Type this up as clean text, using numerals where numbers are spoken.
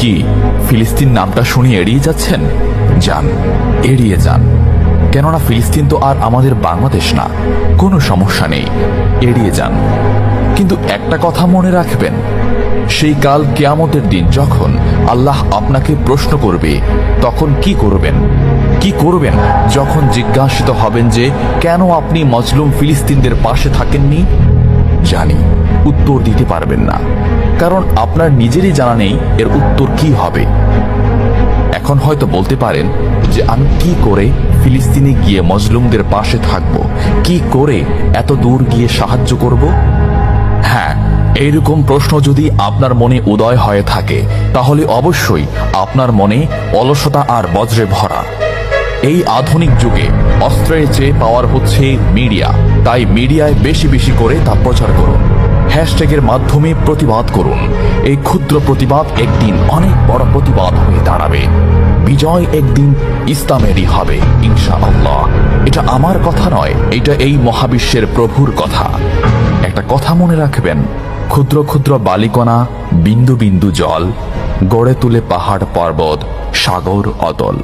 কি ফিলিস্তিন নামটা শুনে এড়িয়ে যাচ্ছেন? যান, এড়িয়ে যান। কেননা ফিলিস্তিন তো আর আমাদের বাংলাদেশ না। কোনো সমস্যা নেই, এড়িয়ে যান। কিন্তু একটা কথা মনে রাখবেন, সেই কাল কিয়ামতের দিন যখন আল্লাহ আপনাকে প্রশ্ন করবে, তখন কি করবেন? কি করবেন যখন জিজ্ঞাসিত হবেন যে কেন আপনি মজলুম ফিলিস্তিনদের পাশে থাকেননি? জানি উত্তর দিতে পারবেন না, কারণ আপনার নিজেরই জানা নেই এর উত্তর কি হবে। এখন হয়তো বলতে পারেন যে আমি কি করে ফিলিস্তিনে গিয়ে মজলুমদের পাশে থাকব, কি করে এত দূর গিয়ে সাহায্য করব? হ্যাঁ, এইরকম প্রশ্ন যদি আপনার মনে উদয় হয়ে থাকে, তাহলে অবশ্যই আপনার মনে অলসতা আর বজ্রে ভরা। এই আধুনিক যুগে অস্ত্রের চেয়ে পাওয়ার হচ্ছে মিডিয়া, তাই মিডিয়ায় বেশি বেশি করে তা প্রচার করুন। হ্যাশট্যাগের মাধ্যমে প্রতিবাদ করুন। এই ক্ষুদ্র প্রতিবাদ একদিন অনেক বড় প্রতিবাদ হয়ে দাঁড়াবে। বিজয় একদিন ইসলামেরই হবে ইনশাআল্লাহ। এটা আমার কথা নয়, এটা এই মহাবিশ্বের প্রভুর কথা। একটা কথা মনে রাখবেন, ক্ষুদ্র ক্ষুদ্র বালিকণা, বিন্দু বিন্দু জল গড়ে তুলে পাহাড় পর্বত, সাগর অতল।